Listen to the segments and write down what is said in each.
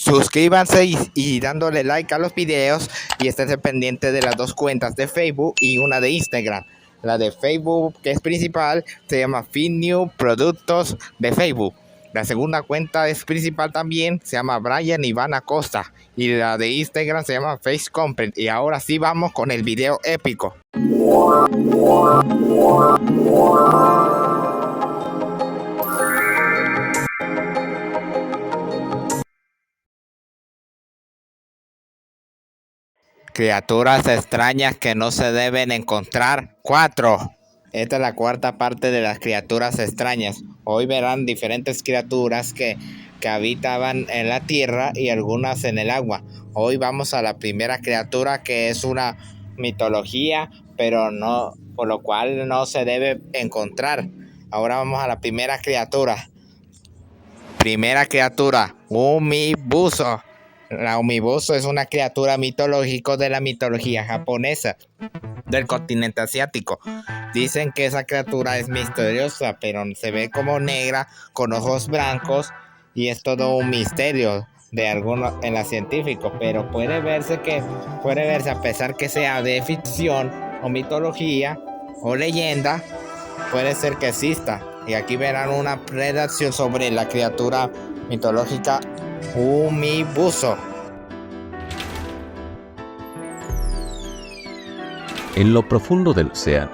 Suscríbanse y dándole like a los videos y estén pendientes de las dos cuentas de Facebook y una de Instagram. La de Facebook, que es principal, se llama FitNew Productos de Facebook. La segunda cuenta es principal también, se llama Brian Iván Acosta. Y la de Instagram se llama Face Content. Y ahora sí vamos con el video épico. Criaturas extrañas que no se deben encontrar. 4. Esta es la cuarta parte de las criaturas extrañas. Hoy verán diferentes criaturas que habitaban en la tierra y algunas en el agua. Hoy vamos a la primera criatura, que es una mitología, pero no, por lo cual no se debe encontrar. Ahora vamos a la primera criatura. Primera criatura, Umibuso. La Umibuso es una criatura mitológica de la mitología japonesa del continente asiático. Dicen que esa criatura es misteriosa, pero se ve como negra con ojos blancos y es todo un misterio de algunos en la científico, pero puede verse a pesar que sea de ficción o mitología o leyenda, puede ser que exista. Y aquí verán una redacción sobre la criatura mitológica Umibuso. En lo profundo del océano,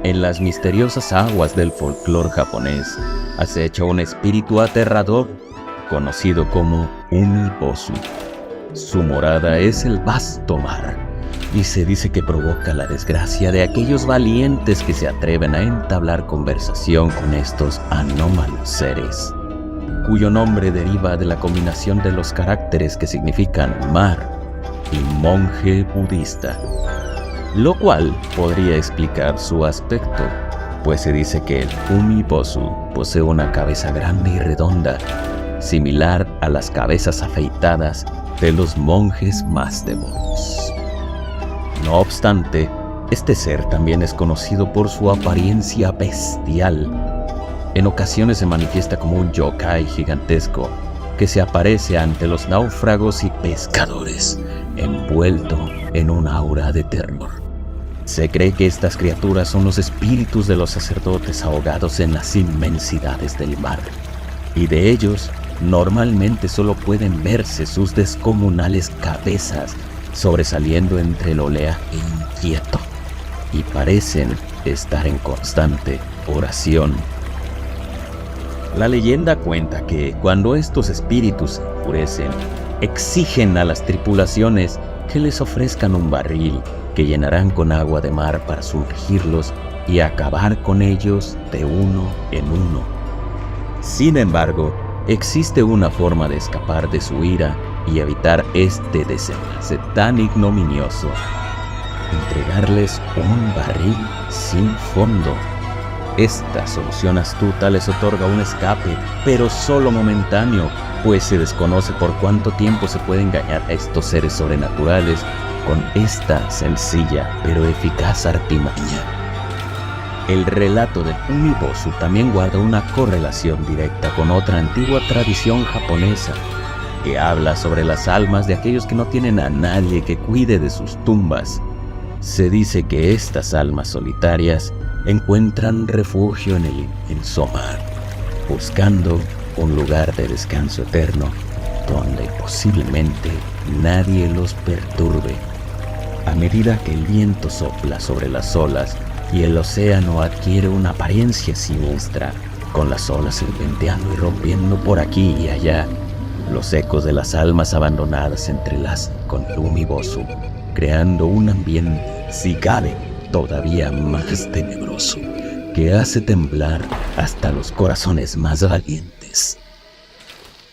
en las misteriosas aguas del folclore japonés, acecha un espíritu aterrador conocido como Umibosu. Su morada es el vasto mar y se dice que provoca la desgracia de aquellos valientes que se atreven a entablar conversación con estos anómalos seres, cuyo nombre deriva de la combinación de los caracteres que significan mar y monje budista, lo cual podría explicar su aspecto, pues se dice que el Umibosu posee una cabeza grande y redonda, similar a las cabezas afeitadas de los monjes más devotos. No obstante, este ser también es conocido por su apariencia bestial. En ocasiones se manifiesta como un yokai gigantesco que se aparece ante los náufragos y pescadores, envuelto en un aura de terror. Se cree que estas criaturas son los espíritus de los sacerdotes ahogados en las inmensidades del mar, y de ellos normalmente solo pueden verse sus descomunales cabezas sobresaliendo entre el oleaje inquieto, y parecen estar en constante oración. La leyenda cuenta que cuando estos espíritus se enfurecen, exigen a las tripulaciones que les ofrezcan un barril que llenarán con agua de mar para sumergirlos y acabar con ellos de uno en uno. Sin embargo, existe una forma de escapar de su ira y evitar este desenlace tan ignominioso: entregarles un barril sin fondo. Esta solución astuta les otorga un escape, pero solo momentáneo, pues se desconoce por cuánto tiempo se puede engañar a estos seres sobrenaturales con esta sencilla pero eficaz artimaña. El relato del Umibosu también guarda una correlación directa con otra antigua tradición japonesa que habla sobre las almas de aquellos que no tienen a nadie que cuide de sus tumbas. Se dice que estas almas solitarias encuentran refugio en el inmenso mar, buscando un lugar de descanso eterno donde posiblemente nadie los perturbe. A medida que el viento sopla sobre las olas y el océano adquiere una apariencia siniestra, con las olas serpenteando y rompiendo por aquí y allá, los ecos de las almas abandonadas se entrelazan con el Umibosu, creando un ambiente, si cabe, todavía más tenebroso, que hace temblar hasta los corazones más valientes.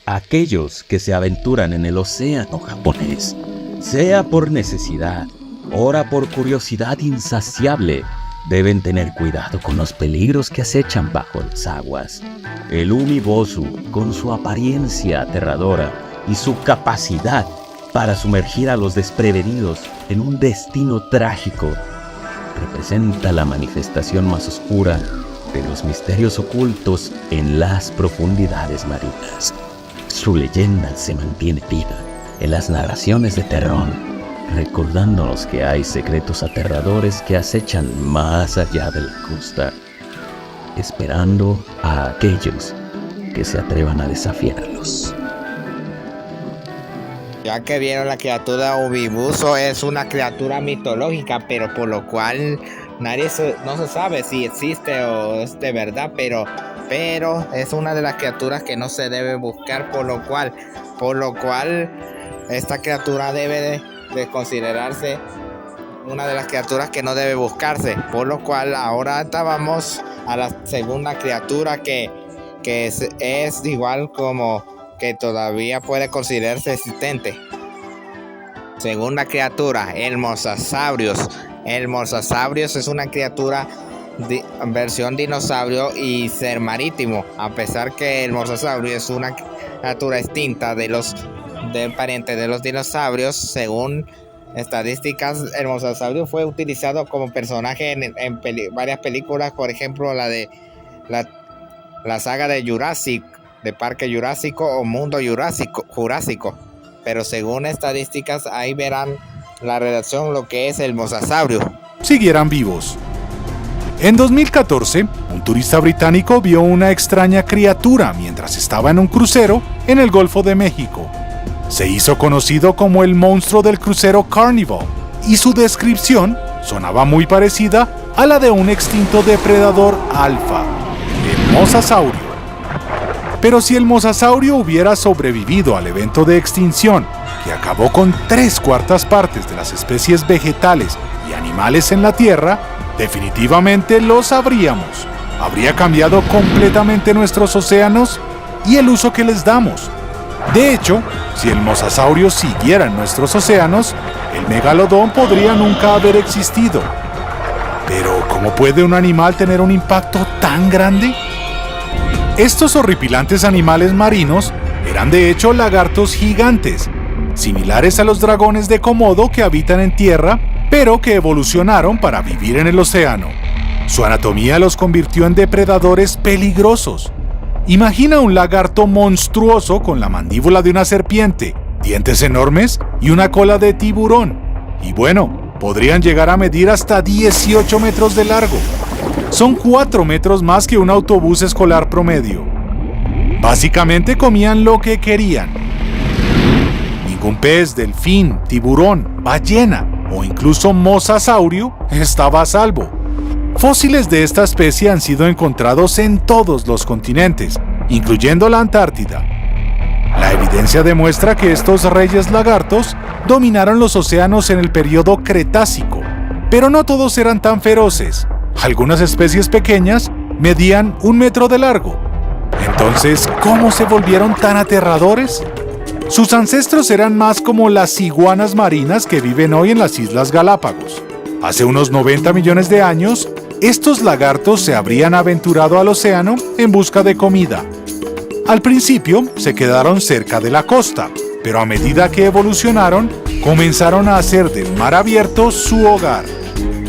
Aquellos que se aventuran en el océano japonés, sea por necesidad, ora por curiosidad insaciable, deben tener cuidado con los peligros que acechan bajo las aguas. El Umibosu, con su apariencia aterradora y su capacidad para sumergir a los desprevenidos en un destino trágico, representa la manifestación más oscura de los misterios ocultos en las profundidades marinas. Su leyenda se mantiene viva en las narraciones de terror, recordándonos que hay secretos aterradores que acechan más allá de la costa, esperando a aquellos que se atrevan a desafiarlos. Ya que vieron, la criatura Ubibuzo es una criatura mitológica, pero por lo cual no se sabe si existe o es de verdad, pero es una de las criaturas que no se debe buscar, por lo cual esta criatura debe de considerarse una de las criaturas que no debe buscarse, por lo cual ahora vamos a la segunda criatura que es igual como que todavía puede considerarse existente. Segunda criatura, el Mosasaurios. El Mosasaurios es una criatura versión dinosaurio y ser marítimo, a pesar que el Mosasaurio es una criatura extinta del pariente de los dinosaurios. Según estadísticas, el Mosasaurio fue utilizado como personaje en varias películas, por ejemplo la de la saga de Jurassic, de Parque Jurásico o Mundo Jurásico. Pero según estadísticas, ahí verán la redacción lo que es el Mosasaurio. Siguieran vivos. En 2014, un turista británico vio una extraña criatura mientras estaba en un crucero en el Golfo de México. Se hizo conocido como el monstruo del crucero Carnival, y su descripción sonaba muy parecida a la de un extinto depredador alfa, el Mosasaurio. Pero si el Mosasaurio hubiera sobrevivido al evento de extinción, que acabó con 3/4 partes de las especies vegetales y animales en la Tierra, definitivamente lo sabríamos. Habría cambiado completamente nuestros océanos y el uso que les damos. De hecho, si el Mosasaurio siguiera en nuestros océanos, el megalodón podría nunca haber existido. Pero, ¿cómo puede un animal tener un impacto tan grande? Estos horripilantes animales marinos eran de hecho lagartos gigantes, similares a los dragones de Komodo que habitan en tierra, pero que evolucionaron para vivir en el océano. Su anatomía los convirtió en depredadores peligrosos. Imagina un lagarto monstruoso con la mandíbula de una serpiente, dientes enormes y una cola de tiburón. Y bueno, podrían llegar a medir hasta 18 metros de largo. Son 4 metros más que un autobús escolar promedio. Básicamente comían lo que querían. Ningún pez, delfín, tiburón, ballena o incluso mosasaurio estaba a salvo. Fósiles de esta especie han sido encontrados en todos los continentes, incluyendo la Antártida. La evidencia demuestra que estos reyes lagartos dominaron los océanos en el periodo Cretácico, pero no todos eran tan feroces. Algunas especies pequeñas medían 1 metro de largo. Entonces, ¿cómo se volvieron tan aterradores? Sus ancestros eran más como las iguanas marinas que viven hoy en las Islas Galápagos. Hace unos 90 millones de años, estos lagartos se habrían aventurado al océano en busca de comida. Al principio, se quedaron cerca de la costa, pero a medida que evolucionaron, comenzaron a hacer del mar abierto su hogar.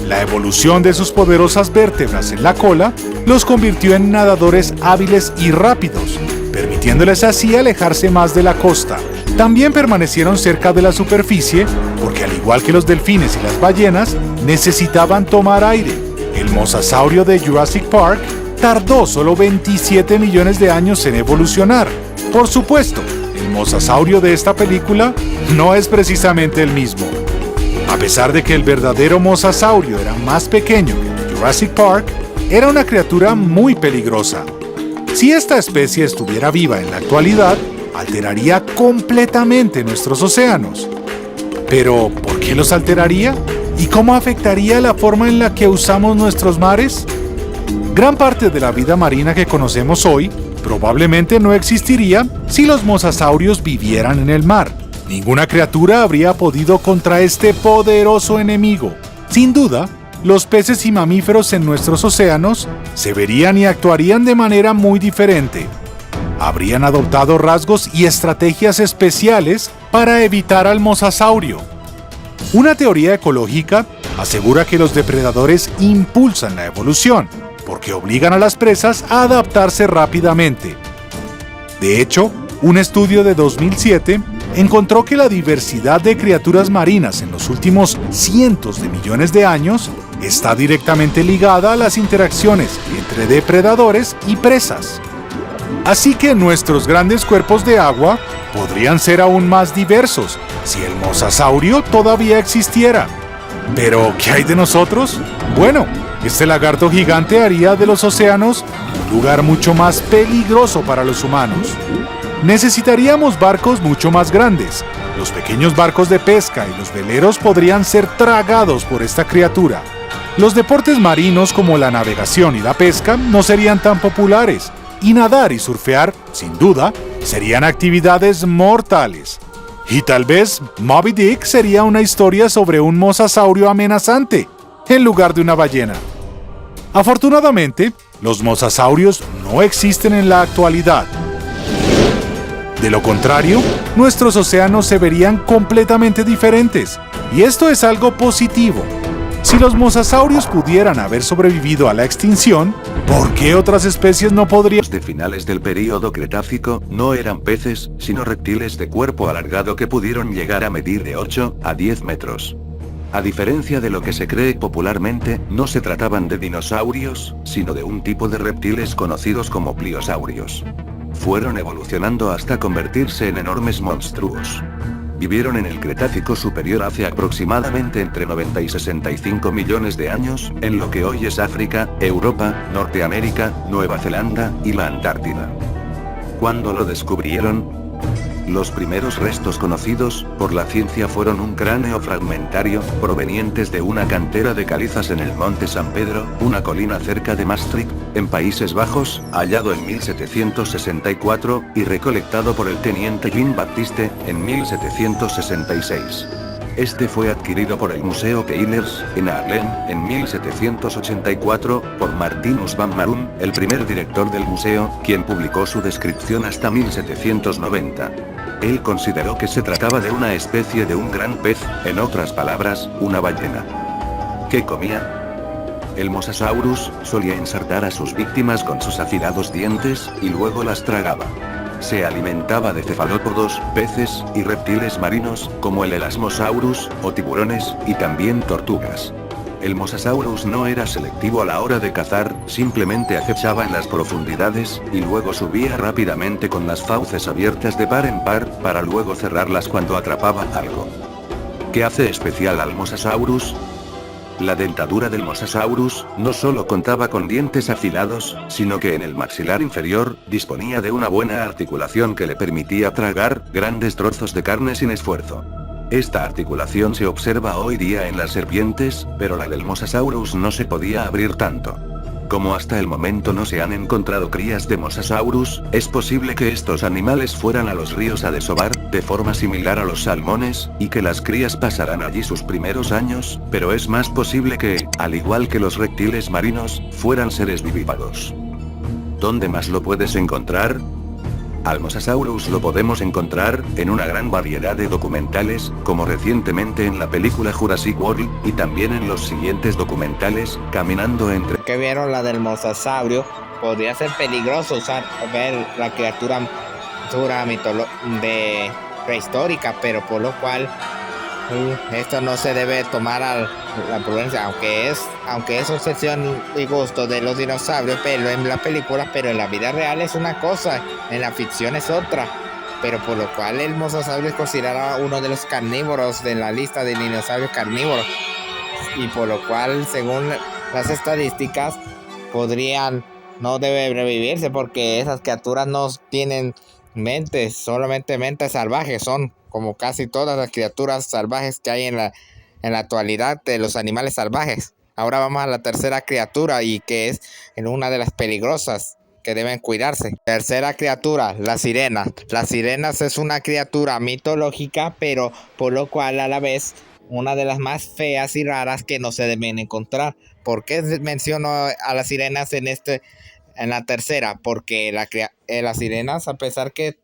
La evolución de sus poderosas vértebras en la cola los convirtió en nadadores hábiles y rápidos, permitiéndoles así alejarse más de la costa. También permanecieron cerca de la superficie porque, al igual que los delfines y las ballenas, necesitaban tomar aire. El mosasaurio de Jurassic Park tardó solo 27 millones de años en evolucionar. Por supuesto, el mosasaurio de esta película no es precisamente el mismo. A pesar de que el verdadero mosasaurio era más pequeño que el de Jurassic Park, era una criatura muy peligrosa. Si esta especie estuviera viva en la actualidad, alteraría completamente nuestros océanos. Pero, ¿por qué los alteraría? ¿Y cómo afectaría la forma en la que usamos nuestros mares? Gran parte de la vida marina que conocemos hoy probablemente no existiría si los mosasaurios vivieran en el mar. Ninguna criatura habría podido contra este poderoso enemigo. Sin duda, los peces y mamíferos en nuestros océanos se verían y actuarían de manera muy diferente. Habrían adoptado rasgos y estrategias especiales para evitar al mosasaurio. Una teoría ecológica asegura que los depredadores impulsan la evolución, porque obligan a las presas a adaptarse rápidamente. De hecho, Un estudio de 2007 encontró que la diversidad de criaturas marinas en los últimos cientos de millones de años está directamente ligada a las interacciones entre depredadores y presas. Así que nuestros grandes cuerpos de agua podrían ser aún más diversos si el mosasaurio todavía existiera. ¿Pero qué hay de nosotros? Bueno, este lagarto gigante haría de los océanos un lugar mucho más peligroso para los humanos. Necesitaríamos barcos mucho más grandes. Los pequeños barcos de pesca y los veleros podrían ser tragados por esta criatura. Los deportes marinos como la navegación y la pesca no serían tan populares, y nadar y surfear, sin duda, serían actividades mortales. Y tal vez Moby Dick sería una historia sobre un mosasaurio amenazante, en lugar de una ballena. Afortunadamente, los mosasaurios no existen en la actualidad. De lo contrario, nuestros océanos se verían completamente diferentes, y esto es algo positivo. Si los mosasaurios pudieran haber sobrevivido a la extinción, ¿por qué otras especies no podrían? De finales del período Cretácico no eran peces, sino reptiles de cuerpo alargado que pudieron llegar a medir de 8 a 10 metros. A diferencia de lo que se cree popularmente, no se trataban de dinosaurios, sino de un tipo de reptiles conocidos como pliosaurios. Fueron evolucionando hasta convertirse en enormes monstruos. Vivieron en el Cretácico superior hace aproximadamente entre 90 y 65 millones de años, en lo que hoy es África, Europa, Norteamérica, Nueva Zelanda y la Antártida. ¿Cuándo lo descubrieron? Los primeros restos conocidos por la ciencia fueron un cráneo fragmentario, provenientes de una cantera de calizas en el Monte San Pedro, una colina cerca de Maastricht, en Países Bajos, hallado en 1764, y recolectado por el teniente Jean-Baptiste, en 1766. Este fue adquirido por el Museo Keilers, en Haarlem, en 1784, por Martinus van Marum, el primer director del museo, quien publicó su descripción hasta 1790. Él consideró que se trataba de una especie de un gran pez, en otras palabras, una ballena. ¿Qué comía? El Mosasaurus solía ensartar a sus víctimas con sus afilados dientes, y luego las tragaba. Se alimentaba de cefalópodos, peces, y reptiles marinos, como el Elasmosaurus, o tiburones, y también tortugas. El Mosasaurus no era selectivo a la hora de cazar, simplemente acechaba en las profundidades, y luego subía rápidamente con las fauces abiertas de par en par, para luego cerrarlas cuando atrapaba algo. ¿Qué hace especial al Mosasaurus? La dentadura del Mosasaurus no solo contaba con dientes afilados, sino que en el maxilar inferior disponía de una buena articulación que le permitía tragar grandes trozos de carne sin esfuerzo. Esta articulación se observa hoy día en las serpientes, pero la del Mosasaurus no se podía abrir tanto. Como hasta el momento no se han encontrado crías de Mosasaurus, es posible que estos animales fueran a los ríos a desovar, de forma similar a los salmones, y que las crías pasarán allí sus primeros años, pero es más posible que, al igual que los reptiles marinos, fueran seres vivíparos. ¿Dónde más lo puedes encontrar? Al Mosasaurus lo podemos encontrar en una gran variedad de documentales, como recientemente en la película Jurassic World, y también en los siguientes documentales, Caminando entre... Que vieron la del mosasaurio, podría ser peligroso ver la criatura de prehistórica, pero por lo cual esto no se debe tomar a la prudencia, aunque es obsesión y gusto de los dinosaurios, pero en la película, pero en la vida real es una cosa, en la ficción es otra, pero por lo cual el mosasaurio es considerado uno de los carnívoros de la lista de dinosaurios carnívoros, y por lo cual, según las estadísticas, no debe revivirse, porque esas criaturas no tienen mentes, solamente mentes salvajes, son como casi todas las criaturas salvajes que hay en la actualidad de los animales salvajes. Ahora vamos a la tercera criatura, y que es una de las peligrosas que deben cuidarse. Tercera criatura, la sirena. Las sirenas es una criatura mitológica, pero por lo cual a la vez una de las más feas y raras que no se deben encontrar. ¿Por qué menciono a las sirenas en la tercera? Porque las sirenas, a pesar que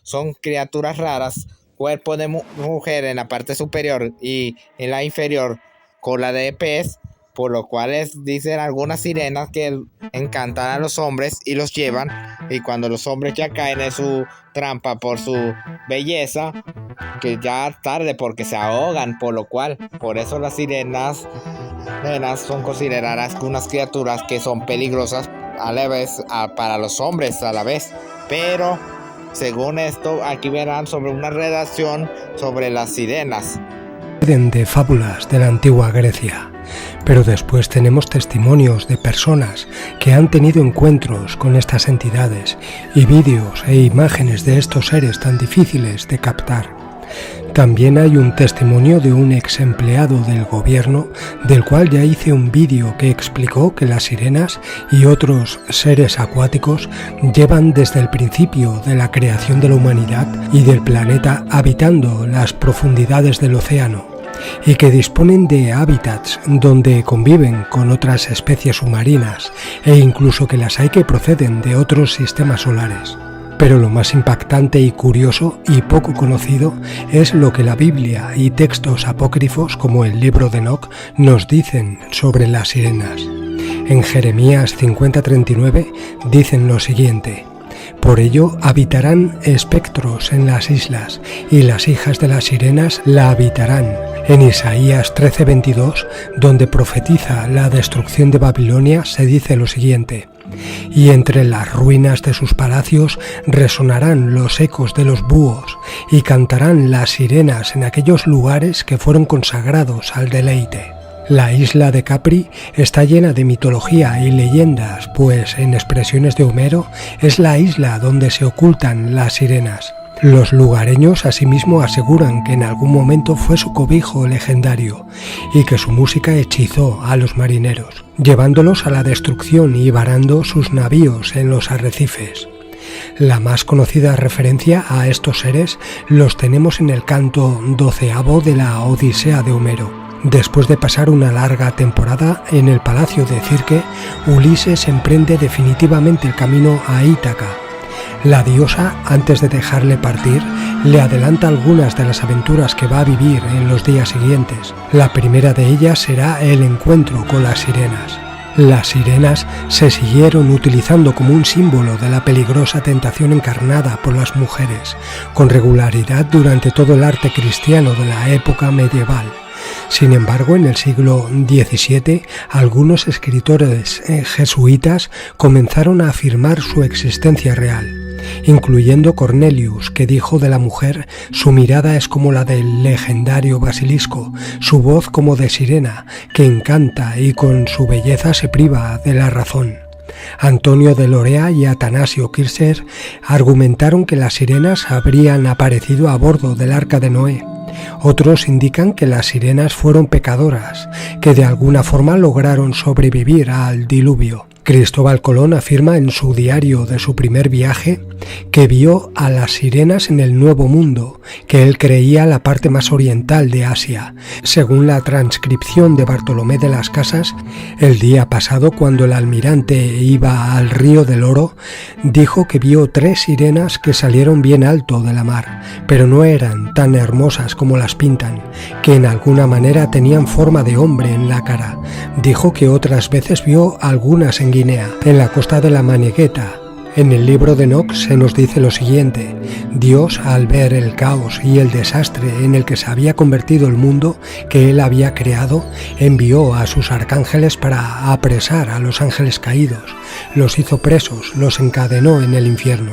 son criaturas raras, cuerpo de mujer en la parte superior y en la inferior cola de pez, por lo cual dicen algunas sirenas que encantan a los hombres y los llevan, y cuando los hombres ya caen en su trampa por su belleza, que ya tarde porque se ahogan, por eso las sirenas son consideradas unas criaturas que son peligrosas a la vez para los hombres a la vez. Pero según esto, aquí verán sobre una redacción sobre las sirenas de fábulas de la antigua Grecia, pero después tenemos testimonios de personas que han tenido encuentros con estas entidades y vídeos e imágenes de estos seres tan difíciles de captar. También hay un testimonio de un ex empleado del gobierno, del cual ya hice un vídeo que explicó que las sirenas y otros seres acuáticos llevan desde el principio de la creación de la humanidad y del planeta habitando las profundidades del océano, y que disponen de hábitats donde conviven con otras especies submarinas e incluso que las hay que proceden de otros sistemas solares. Pero lo más impactante y curioso y poco conocido es lo que la Biblia y textos apócrifos como el libro de Enoc nos dicen sobre las sirenas. En Jeremías 50:39 dicen lo siguiente: por ello habitarán espectros en las islas, y las hijas de las sirenas la habitarán. En Isaías 13:22, donde profetiza la destrucción de Babilonia, se dice lo siguiente: y entre las ruinas de sus palacios resonarán los ecos de los búhos, y cantarán las sirenas en aquellos lugares que fueron consagrados al deleite. La isla de Capri está llena de mitología y leyendas, pues en expresiones de Homero es la isla donde se ocultan las sirenas. Los lugareños asimismo aseguran que en algún momento fue su cobijo legendario y que su música hechizó a los marineros, llevándolos a la destrucción y varando sus navíos en los arrecifes. La más conocida referencia a estos seres los tenemos en el canto 12º de la Odisea de Homero. Después de pasar una larga temporada en el palacio de Circe, Ulises emprende definitivamente el camino a Ítaca. La diosa, antes de dejarle partir, le adelanta algunas de las aventuras que va a vivir en los días siguientes. La primera de ellas será el encuentro con las sirenas. Las sirenas se siguieron utilizando como un símbolo de la peligrosa tentación encarnada por las mujeres, con regularidad durante todo el arte cristiano de la época medieval. Sin embargo, en el siglo XVII, algunos escritores jesuitas comenzaron a afirmar su existencia real, incluyendo Cornelius, que dijo de la mujer: su mirada es como la del legendario basilisco, su voz como de sirena, que encanta y con su belleza se priva de la razón. Antonio de Lorea y Atanasio Kircher argumentaron que las sirenas habrían aparecido a bordo del Arca de Noé. Otros indican que las sirenas fueron pecadoras, que de alguna forma lograron sobrevivir al diluvio. Cristóbal Colón afirma en su diario de su primer viaje que vio a las sirenas en el Nuevo Mundo, que él creía la parte más oriental de Asia. Según la transcripción de Bartolomé de las Casas, el día pasado, cuando el almirante iba al río del Oro, dijo que vio 3 sirenas que salieron bien alto de la mar, pero no eran tan hermosas como las pintan, que en alguna manera tenían forma de hombre en la cara. Dijo que otras veces vio algunas en Guinea, en la costa de la Manegueta. En el libro de Enoc se nos dice lo siguiente: Dios, al ver el caos y el desastre en el que se había convertido el mundo que él había creado, envió a sus arcángeles para apresar a los ángeles caídos, los hizo presos, los encadenó en el infierno,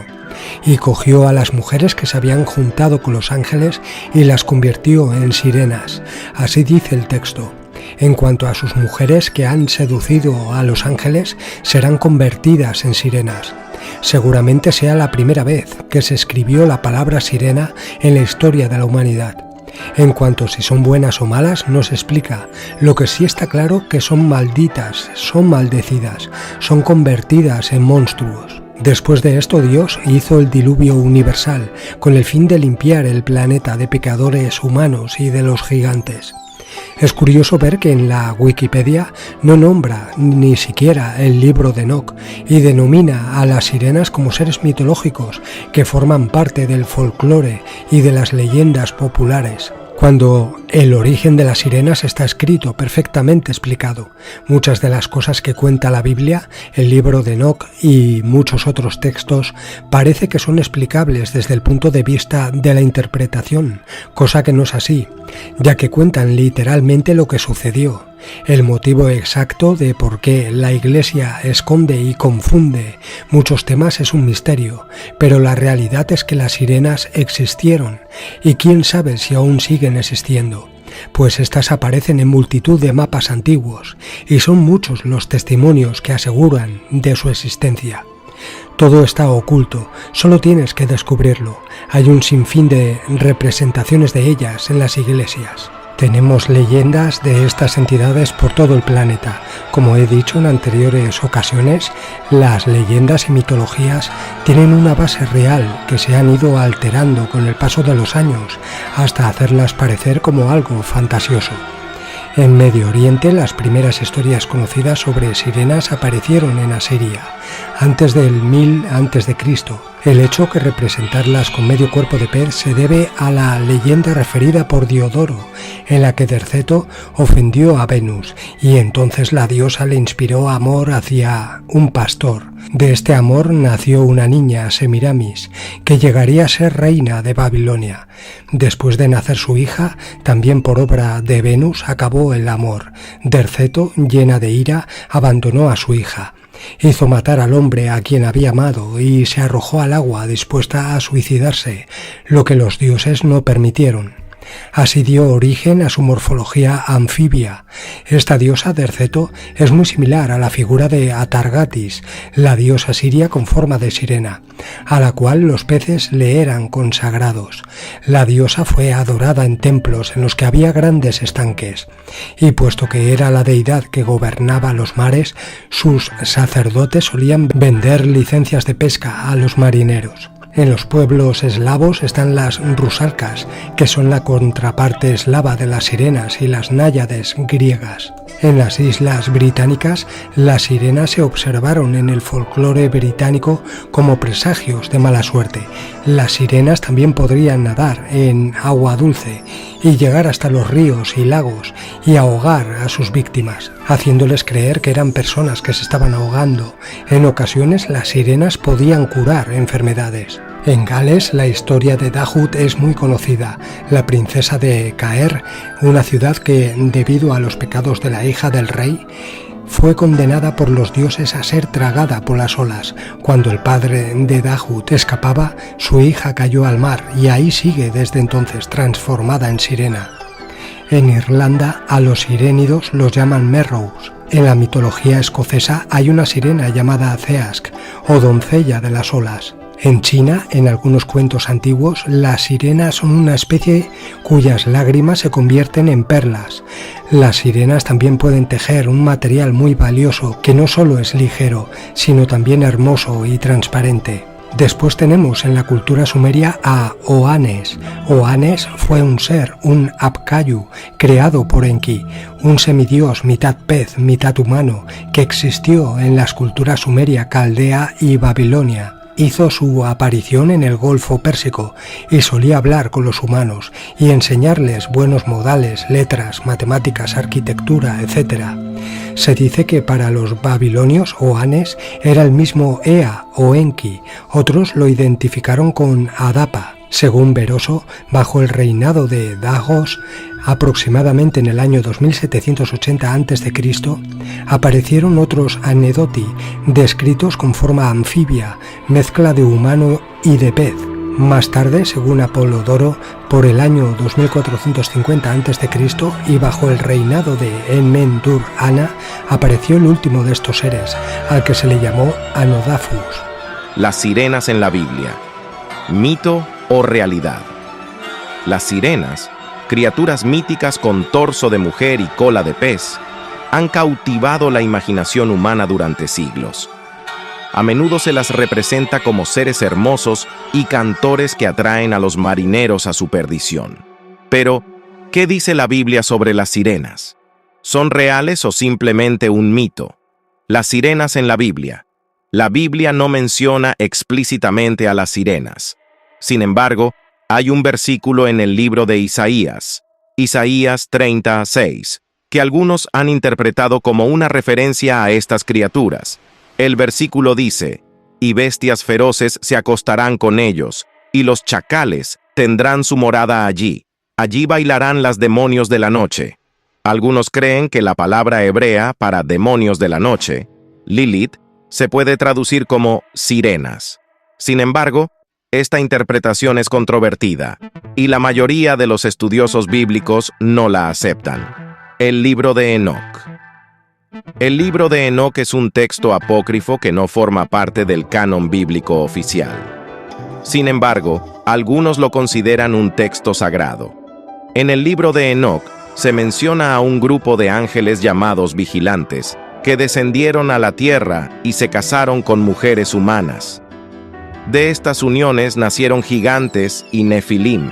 y cogió a las mujeres que se habían juntado con los ángeles y las convirtió en sirenas. Así dice el texto. En cuanto a sus mujeres que han seducido a los ángeles, serán convertidas en sirenas. Seguramente sea la primera vez que se escribió la palabra sirena en la historia de la humanidad. En cuanto a si son buenas o malas, no se explica. Lo que sí está claro que son malditas, son maldecidas, son convertidas en monstruos. Después de esto, Dios hizo el diluvio universal, con el fin de limpiar el planeta de pecadores humanos y de los gigantes. Es curioso ver que en la Wikipedia no nombra ni siquiera el libro de Enoc y denomina a las sirenas como seres mitológicos que forman parte del folclore y de las leyendas populares, cuando El origen de las sirenas está escrito, perfectamente explicado. Muchas de las cosas que cuenta la Biblia, el libro de Enoc y muchos otros textos parece que son explicables desde el punto de vista de la interpretación, cosa que no es así, ya que cuentan literalmente lo que sucedió. El motivo exacto de por qué la Iglesia esconde y confunde muchos temas es un misterio, pero la realidad es que las sirenas existieron y quién sabe si aún siguen existiendo, pues estas aparecen en multitud de mapas antiguos y son muchos los testimonios que aseguran de su existencia. Todo está oculto, solo tienes que descubrirlo. Hay un sinfín de representaciones de ellas en las iglesias. Tenemos leyendas de estas entidades por todo el planeta. Como he dicho en anteriores ocasiones, las leyendas y mitologías tienen una base real que se han ido alterando con el paso de los años hasta hacerlas parecer como algo fantasioso. En Medio Oriente, las primeras historias conocidas sobre sirenas aparecieron en Asiria, antes del 1000 a.C. El hecho que representarlas con medio cuerpo de pez se debe a la leyenda referida por Diodoro, en la que Derceto ofendió a Venus y entonces la diosa le inspiró amor hacia un pastor. De este amor nació una niña, Semiramis, que llegaría a ser reina de Babilonia. Después de nacer su hija, también por obra de Venus acabó el amor. Derceto, llena de ira, abandonó a su hija. Hizo matar al hombre a quien había amado y se arrojó al agua dispuesta a suicidarse, lo que los dioses no permitieron. Así dio origen a su morfología anfibia. Esta diosa Derceto es muy similar a la figura de Atargatis, la diosa siria con forma de sirena, a la cual los peces le eran consagrados. La diosa fue adorada en templos en los que había grandes estanques, y puesto que era la deidad que gobernaba los mares, sus sacerdotes solían vender licencias de pesca a los marineros. En los pueblos eslavos están las rusalcas, que son la contraparte eslava de las sirenas y las náyades griegas. En las islas británicas, las sirenas se observaron en el folclore británico como presagios de mala suerte. Las sirenas también podrían nadar en agua dulce y llegar hasta los ríos y lagos y ahogar a sus víctimas, haciéndoles creer que eran personas que se estaban ahogando. En ocasiones, las sirenas podían curar enfermedades. En Gales, la historia de Dahut es muy conocida. La princesa de Caer, una ciudad que, debido a los pecados de la hija del rey, fue condenada por los dioses a ser tragada por las olas. Cuando el padre de Dahut escapaba, su hija cayó al mar y ahí sigue desde entonces transformada en sirena. En Irlanda, a los sirénidos los llaman merrows. En la mitología escocesa hay una sirena llamada Ceask, o doncella de las olas. En China, en algunos cuentos antiguos, las sirenas son una especie cuyas lágrimas se convierten en perlas. Las sirenas también pueden tejer un material muy valioso que no solo es ligero, sino también hermoso y transparente. Después tenemos en la cultura sumeria a Oannes. Oannes fue un ser, un Apkayu, creado por Enki, un semidios mitad pez, mitad humano, que existió en las culturas sumeria, Caldea y Babilonia. Hizo su aparición en el Golfo Pérsico y solía hablar con los humanos y enseñarles buenos modales, letras, matemáticas, arquitectura, etc. Se dice que para los babilonios Oannes era el mismo Ea o Enki, otros lo identificaron con Adapa. Según Beroso, bajo el reinado de Dagos, aproximadamente en el año 2780 a.C., aparecieron otros Anedoti, descritos con forma anfibia, mezcla de humano y de pez. Más tarde, según Apolodoro, por el año 2450 a.C. y bajo el reinado de Enmendur-Ana, apareció el último de estos seres, al que se le llamó Anodafus. Las sirenas en la Biblia. ¿Mito o realidad? Las sirenas, criaturas míticas con torso de mujer y cola de pez, han cautivado la imaginación humana durante siglos. A menudo se las representa como seres hermosos y cantores que atraen a los marineros a su perdición. Pero, ¿qué dice la Biblia sobre las sirenas? ¿Son reales o simplemente un mito? Las sirenas en la Biblia. La Biblia no menciona explícitamente a las sirenas. Sin embargo, hay un versículo en el libro de Isaías, Isaías 30:6, que algunos han interpretado como una referencia a estas criaturas. El versículo dice: «Y bestias feroces se acostarán con ellos, y los chacales tendrán su morada allí. Allí bailarán las demonios de la noche». Algunos creen que la palabra hebrea para demonios de la noche, Lilith, se puede traducir como sirenas. Sin embargo, esta interpretación es controvertida, y la mayoría de los estudiosos bíblicos no la aceptan. El libro de Enoc. El libro de Enoc es un texto apócrifo que no forma parte del canon bíblico oficial. Sin embargo, algunos lo consideran un texto sagrado. En el libro de Enoc se menciona a un grupo de ángeles llamados vigilantes, que descendieron a la tierra y se casaron con mujeres humanas. De estas uniones nacieron gigantes y nefilim.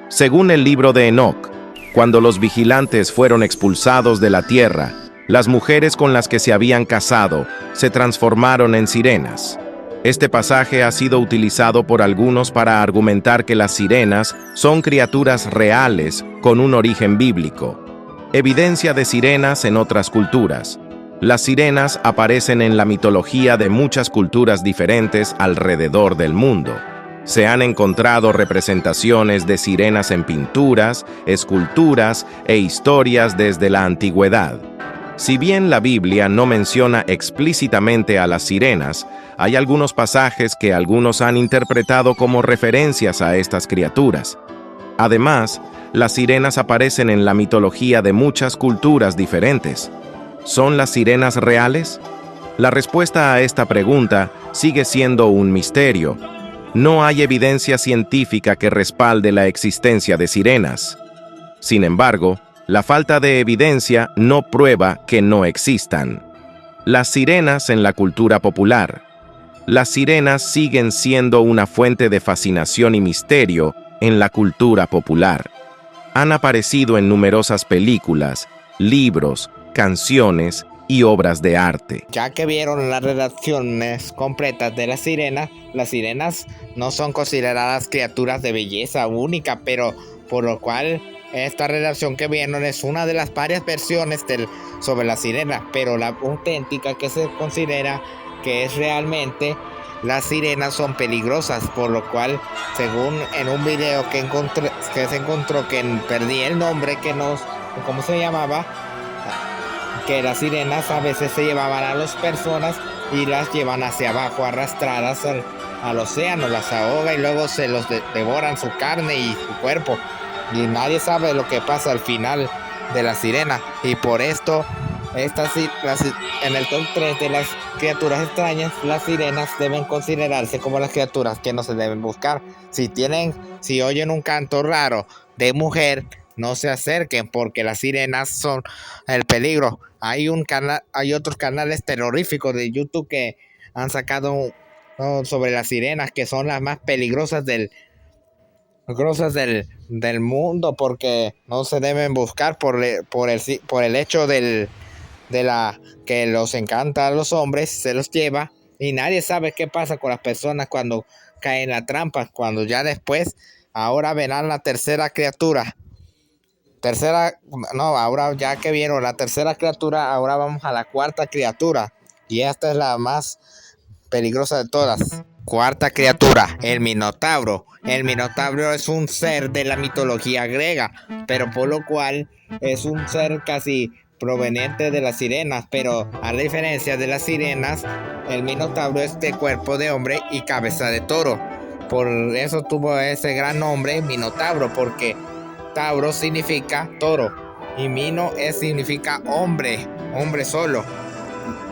Según el libro de Enoc, cuando los vigilantes fueron expulsados de la tierra, las mujeres con las que se habían casado se transformaron en sirenas. Este pasaje ha sido utilizado por algunos para argumentar que las sirenas son criaturas reales con un origen bíblico. Evidencia de sirenas en otras culturas. Las sirenas aparecen en la mitología de muchas culturas diferentes alrededor del mundo. Se han encontrado representaciones de sirenas en pinturas, esculturas e historias desde la antigüedad. Si bien la Biblia no menciona explícitamente a las sirenas, hay algunos pasajes que algunos han interpretado como referencias a estas criaturas. Además, las sirenas aparecen en la mitología de muchas culturas diferentes. ¿Son las sirenas reales? La respuesta a esta pregunta sigue siendo un misterio. No hay evidencia científica que respalde la existencia de sirenas. Sin embargo, la falta de evidencia no prueba que no existan. Las sirenas en la cultura popular. Las sirenas siguen siendo una fuente de fascinación y misterio en la cultura popular. Han aparecido en numerosas películas, libros, canciones y obras de arte. Ya que vieron las redacciones completas de las sirenas no son consideradas criaturas de belleza única, pero por lo cual esta redacción que vieron es una de las varias versiones sobre la sirena, pero la auténtica que se considera que es realmente las sirenas son peligrosas, por lo cual, según en un video que se encontró, que perdí el nombre, ¿cómo se llamaba? Que las sirenas a veces se llevaban a las personas y las llevan hacia abajo arrastradas al océano, las ahoga y luego se los devoran su carne y su cuerpo. Y nadie sabe lo que pasa al final de la sirena. Y por esto, en el top 3 de las criaturas extrañas, las sirenas deben considerarse como las criaturas que no se deben buscar. Si oyen un canto raro de mujer, no se acerquen porque las sirenas son el peligro. Hay otros canales terroríficos de YouTube que han sacado sobre las sirenas, que son las más peligrosas del mundo, porque no se deben buscar por el hecho que los encanta a los hombres, se los lleva y nadie sabe qué pasa con las personas cuando caen en la trampa, cuando ya después, ahora verán la tercera criatura. Ahora ya que vieron la tercera criatura, ahora vamos a la cuarta criatura. Y esta es la más peligrosa de todas. Cuarta criatura, el Minotauro. El Minotauro es un ser de la mitología griega, pero por lo cual es un ser casi proveniente de las sirenas. Pero a diferencia de las sirenas, el Minotauro es de cuerpo de hombre y cabeza de toro. Por eso tuvo ese gran nombre, Minotauro, porque Tauro significa toro y Mino significa hombre solo.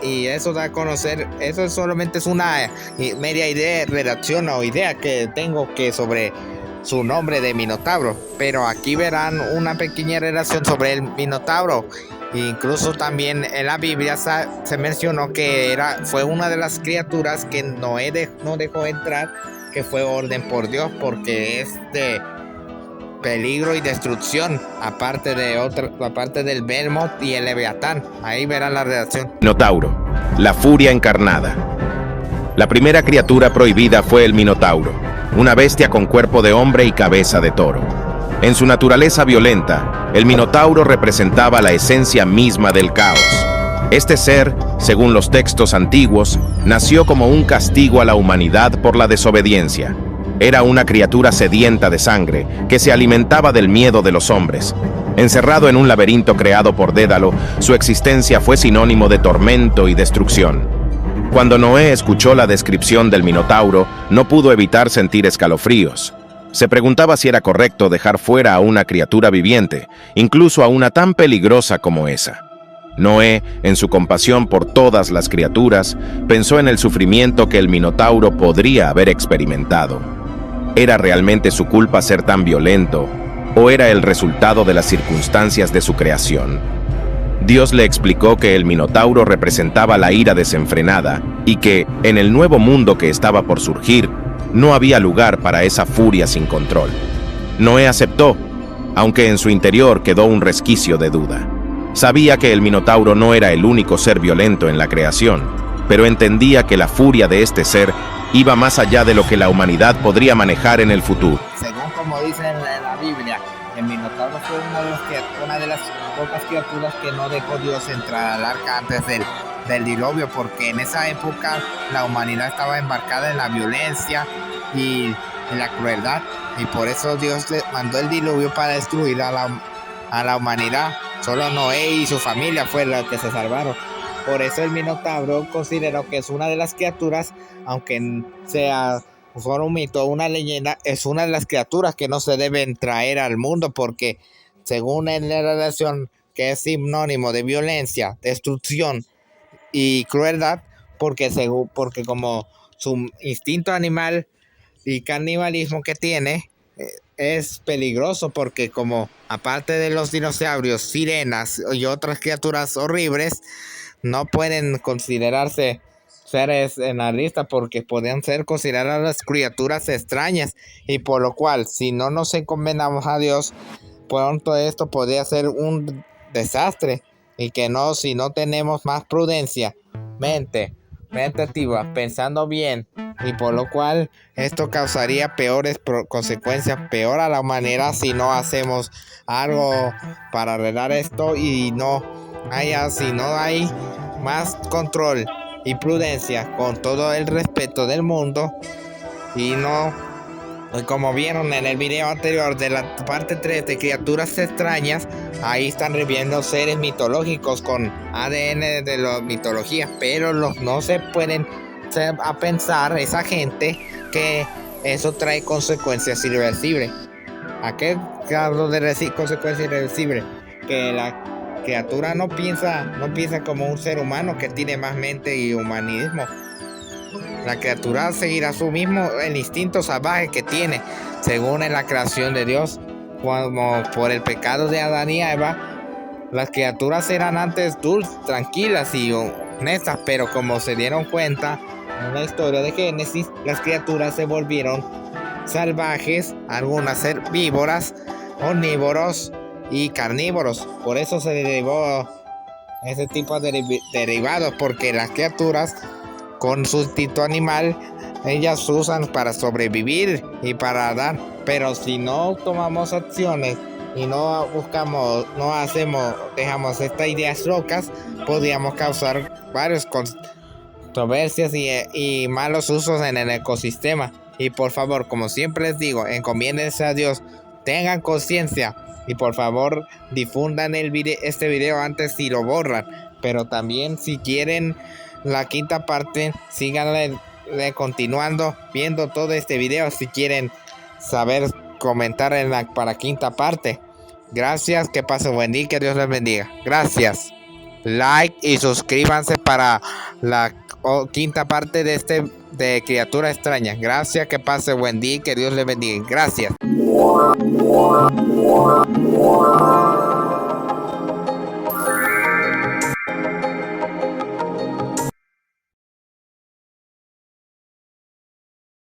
Y eso da a conocer, eso solamente es una media idea, redacción o idea que tengo sobre su nombre de Minotauro. Pero aquí verán una pequeña relación sobre el Minotauro. Incluso también en la Biblia se mencionó que fue una de las criaturas que Noé no dejó entrar, que fue orden por Dios, porque es de peligro y destrucción, aparte del Behemoth y el Leviatán. Ahí verán la redacción. Minotauro, la furia encarnada. La primera criatura prohibida fue el Minotauro, una bestia con cuerpo de hombre y cabeza de toro. En su naturaleza violenta, el Minotauro representaba la esencia misma del caos. Este ser, según los textos antiguos, nació como un castigo a la humanidad por la desobediencia. Era una criatura sedienta de sangre que se alimentaba del miedo de los hombres. Encerrado en un laberinto creado por Dédalo, su existencia fue sinónimo de tormento y destrucción. Cuando Noé escuchó la descripción del Minotauro, no pudo evitar sentir escalofríos. Se preguntaba si era correcto dejar fuera a una criatura viviente, incluso a una tan peligrosa como esa. Noé, en su compasión por todas las criaturas, pensó en el sufrimiento que el Minotauro podría haber experimentado. ¿Era realmente su culpa ser tan violento, o era el resultado de las circunstancias de su creación? Dios le explicó que el Minotauro representaba la ira desenfrenada y que, en el nuevo mundo que estaba por surgir, no había lugar para esa furia sin control. Noé aceptó, aunque en su interior quedó un resquicio de duda. Sabía que el Minotauro no era el único ser violento en la creación, pero entendía que la furia de este ser iba más allá de lo que la humanidad podría manejar en el futuro. Según como dice en la Biblia, el Minotauro fue una de las pocas criaturas que no dejó Dios entrar al arca antes del diluvio, porque en esa época la humanidad estaba embarcada en la violencia y en la crueldad, y por eso Dios mandó el diluvio para destruir a la humanidad. Solo Noé y su familia fueron los que se salvaron. Por eso el Minotauro consideró que es una de las criaturas, aunque sea solo un mito, una leyenda, es una de las criaturas que no se deben traer al mundo, porque según en la relación que es sinónimo de violencia, destrucción y crueldad, porque como su instinto animal y canibalismo que tiene es peligroso, porque como aparte de los dinosaurios, sirenas y otras criaturas horribles, no pueden considerarse seres en la lista, porque podrían ser consideradas criaturas extrañas, y por lo cual si no nos encomendamos a Dios, pronto esto podría ser un desastre, y que no, si no tenemos más prudencia, mente activa, pensando bien, y por lo cual esto causaría peores consecuencias, peor a la humanidad, si no hacemos algo para arreglar esto, y si no hay más control y prudencia con todo el respeto del mundo, y como vieron en el video anterior de la parte 3 de criaturas extrañas, ahí están reviviendo seres mitológicos con ADN de la mitología, pero no se pueden a pensar esa gente que eso trae consecuencias irreversibles. ¿A qué hablo de consecuencias irreversibles? Que la criatura no piensa como un ser humano que tiene más mente y humanismo. La criatura seguirá su mismo el instinto salvaje que tiene, según en la creación de Dios. Como por el pecado de Adán y Eva, las criaturas eran antes dulces, tranquilas y honestas, pero como se dieron cuenta en la historia de Génesis, las criaturas se volvieron salvajes, algunas herbívoras, omnívoros y carnívoros. Por eso se derivó ese tipo de derivados, porque las criaturas con su instinto animal, ellas usan para sobrevivir y para dar, pero si no tomamos acciones y no buscamos, dejamos estas ideas locas, podríamos causar varias controversias y malos usos en el ecosistema. Y por favor, como siempre les digo, encomiéndense a Dios, tengan conciencia, y por favor difundan este video antes si lo borran. Pero también si quieren la quinta parte, síganle continuando viendo todo este video si quieren saber comentar para quinta parte. Gracias, que pasen buen día, que Dios les bendiga. Gracias. Like y suscríbanse para la quinta parte de Criatura Extraña. Gracias, que pase buen día, que Dios les bendiga. Gracias.